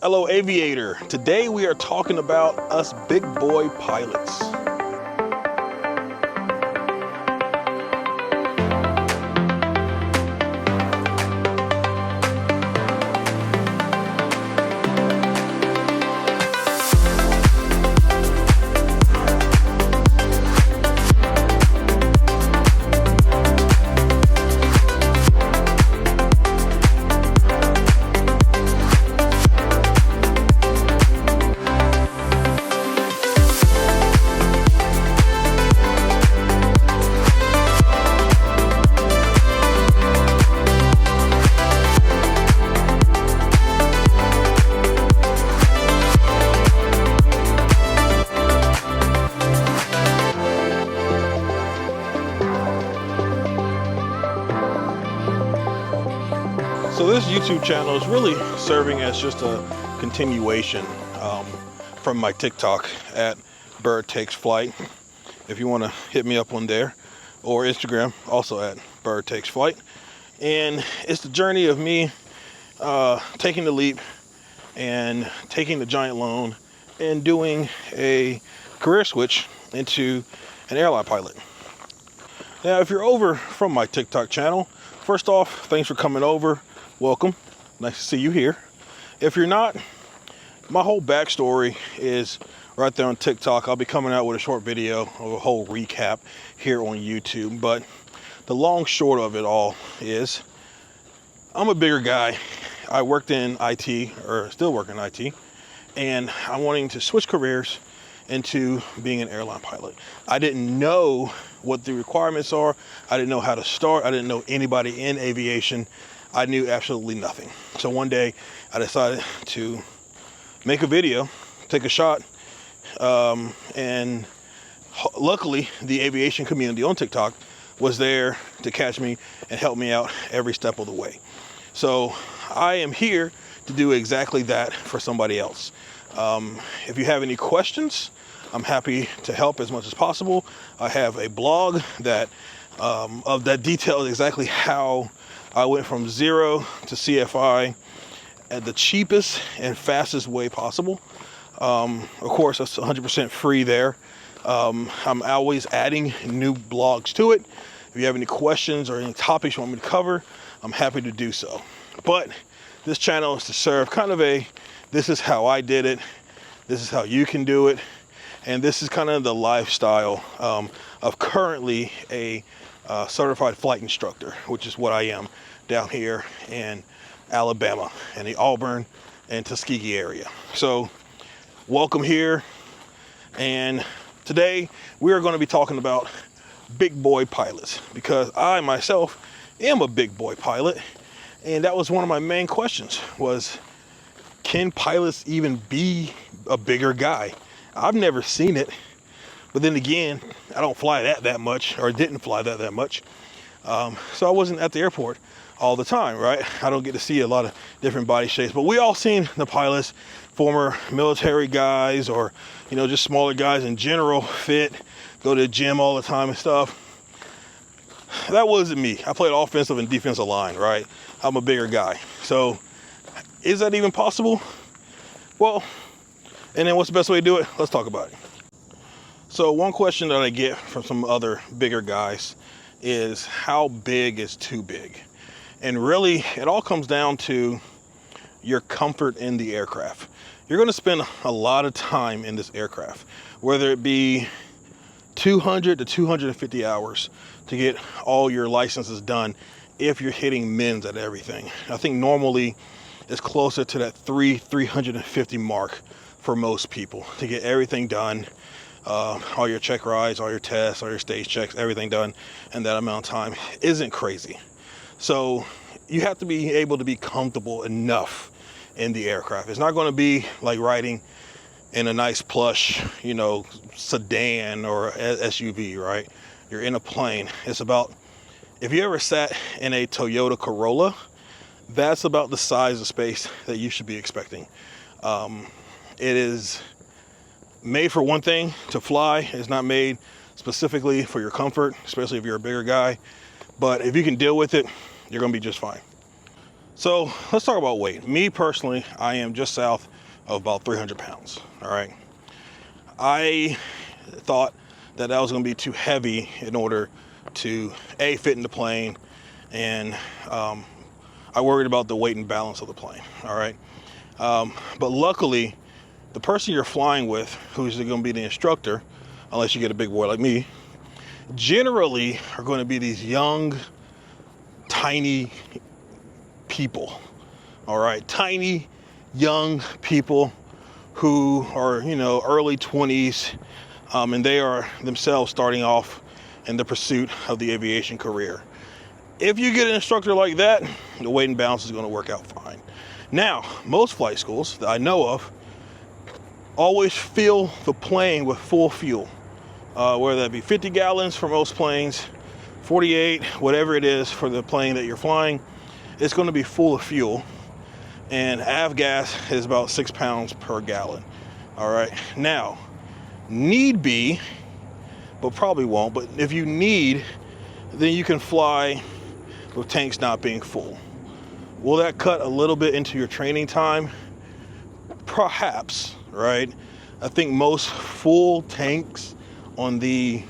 Hello Aviator. Today we are talking about us big boy pilots. So this YouTube channel is really serving as just a continuation from my TikTok at Bird Takes Flight. If you want to hit me up on there, or Instagram, also at Bird Takes Flight. And it's the journey of me taking the leap and taking the giant loan and doing a career switch into an airline pilot. Now, if you're over from my TikTok channel, first off, thanks for coming over. Welcome. Nice to see you here. If you're not, my whole backstory is right there on TikTok. I'll be coming out with a short video of a whole recap here on YouTube. But the long short of it all is I'm a bigger guy. I worked in IT, or still work in IT, and I'm wanting to switch careers into being an airline pilot. I didn't know what the requirements are. I didn't know how to start. I didn't know anybody in aviation. I knew absolutely nothing. So one day I decided to make a video, take a shot, and luckily the aviation community on TikTok was there to catch me and help me out every step of the way. So I am here to do exactly that for somebody else. If you have any questions, I'm happy to help as much as possible. I have a blog that details exactly how I went from zero to CFI at the cheapest and fastest way possible. Of course, that's 100% free there. I'm always adding new blogs to it. If you have any questions or any topics you want me to cover, I'm happy to do so. But this channel is to serve kind of this is how I did it, this is how you can do it, and this is kind of the lifestyle of currently a certified flight instructor, which is what I am down here in Alabama, in the Auburn and Tuskegee area. So welcome here, and today we are going to be talking about big boy pilots, because I myself am a big boy pilot, and that was one of my main questions was, can pilots even be a bigger guy? I've never seen it. But then again, I don't fly that much, or didn't fly that much. So I wasn't at the airport all the time, right? I don't get to see a lot of different body shapes. But we all seen the pilots, former military guys, or just smaller guys in general, fit, go to the gym all the time and stuff. That wasn't me. I played offensive and defensive line, right? I'm a bigger guy. So is that even possible? Well, and then what's the best way to do it? Let's talk about it. So one question that I get from some other bigger guys is, how big is too big? And really, it all comes down to your comfort in the aircraft. You're going to spend a lot of time in this aircraft, whether it be 200 to 250 hours to get all your licenses done if you're hitting mins at everything. I think normally it's closer to that 350 mark for most people to get everything done. All your check rides, all your tests, all your stage checks, everything done in that amount of time isn't crazy. So you have to be able to be comfortable enough in the aircraft. It's not going to be like riding in a nice plush, sedan or SUV, right? You're in a plane. It's about, if you ever sat in a Toyota Corolla, that's about the size of space that you should be expecting. It is made for one thing, to fly. It's not made specifically for your comfort, especially if you're a bigger guy. But if you can deal with it, you're going to be just fine. So let's talk about weight. Me personally, I am just south of about 300 pounds. All right. I thought that was going to be too heavy in order to fit in the plane, and I worried about the weight and balance of the plane. All right. But luckily, the person you're flying with, who's going to be the instructor, unless you get a big boy like me, generally are going to be these young, tiny people. All right. Tiny, young people who are, early 20s, and they are themselves starting off in the pursuit of the aviation career. If you get an instructor like that, the weight and balance is going to work out fine. Now, most flight schools that I know of always fill the plane with full fuel, whether that be 50 gallons for most planes, 48, whatever it is for the plane that you're flying, it's going to be full of fuel. And avgas is about 6 pounds per gallon. All right. Now, need be, but probably won't, but if you need, then you can fly with tanks not being full. Will that cut a little bit into your training time? Perhaps, right? I think most full tanks on the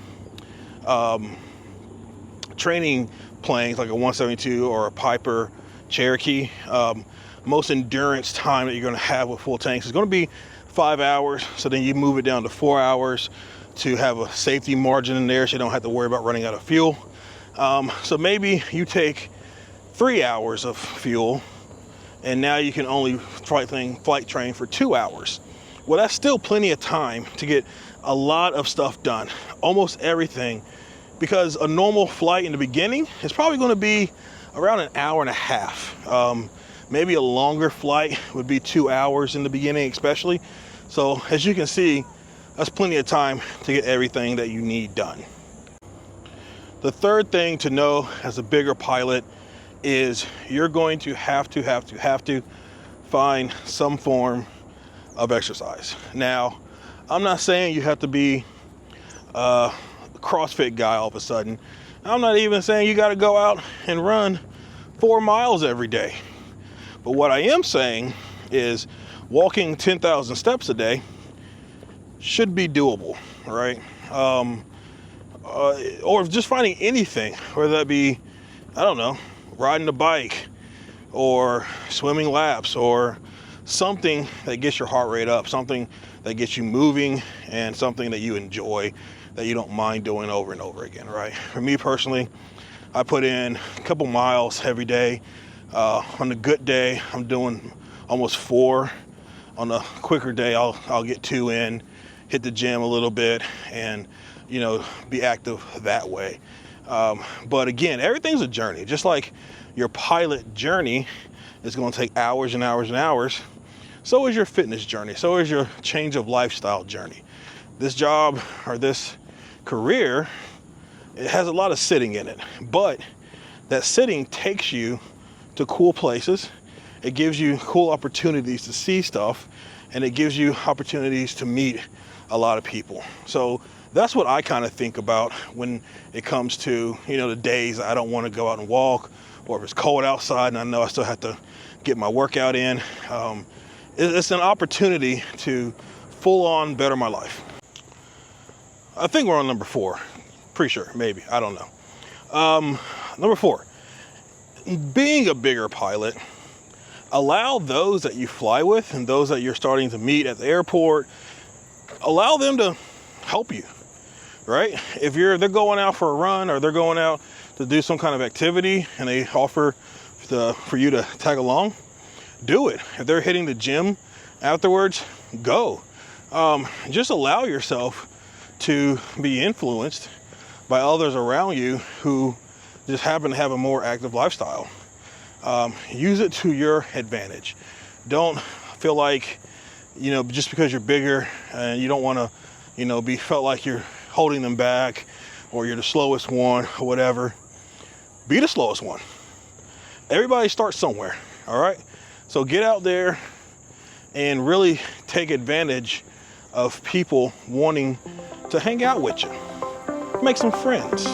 training planes, like a 172 or a Piper Cherokee, most endurance time that you're going to have with full tanks is going to be 5 hours. So then you move it down to 4 hours to have a safety margin in there so you don't have to worry about running out of fuel. So maybe you take 3 hours of fuel and now you can only flight train for 2 hours. Well, that's still plenty of time to get a lot of stuff done, almost everything, because a normal flight in the beginning is probably going to be around an hour and a half. Maybe a longer flight would be 2 hours in the beginning, especially. So as you can see, that's plenty of time to get everything that you need done. The third thing to know as a bigger pilot is you're going to have to find some form of exercise. Now, I'm not saying you have to be a CrossFit guy all of a sudden. I'm not even saying you got to go out and run 4 miles every day. But what I am saying is walking 10,000 steps a day should be doable, right? Or just finding anything, whether that be, I don't know, riding a bike or swimming laps or something that gets your heart rate up, something that gets you moving and something that you enjoy, that you don't mind doing over and over again, right? For me personally, I put in a couple miles every day. On a good day, I'm doing almost 4. On a quicker day, I'll get 2 in, hit the gym a little bit, and be active that way. But again, everything's a journey. Just like your pilot journey is going to take hours and hours and hours, so is your fitness journey. So is your change of lifestyle journey. This job or this career, it has a lot of sitting in it, but that sitting takes you to cool places. It gives you cool opportunities to see stuff, and it gives you opportunities to meet a lot of people. So that's what I kind of think about when it comes to, the days I don't want to go out and walk, or if it's cold outside and I know I still have to get my workout in. It's an opportunity to full on better my life. I think we're on number 4. Pretty sure, maybe, I don't know. Number 4, being a bigger pilot, allow those that you fly with and those that you're starting to meet at the airport, allow them to help you, right? If they're going out for a run or they're going out to do some kind of activity and they offer for you to tag along, do it. If they're hitting the gym afterwards, go. Just allow yourself to be influenced by others around you who just happen to have a more active lifestyle. Use it to your advantage. Don't feel like, just because you're bigger and you don't want to, be felt like you're holding them back or you're the slowest one or whatever. Be the slowest one. Everybody starts somewhere, all right? So get out there and really take advantage of people wanting to hang out with you. Make some friends.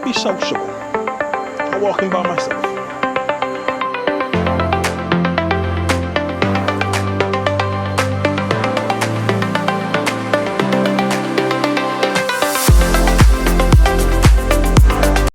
Be sociable. I'm walking by myself.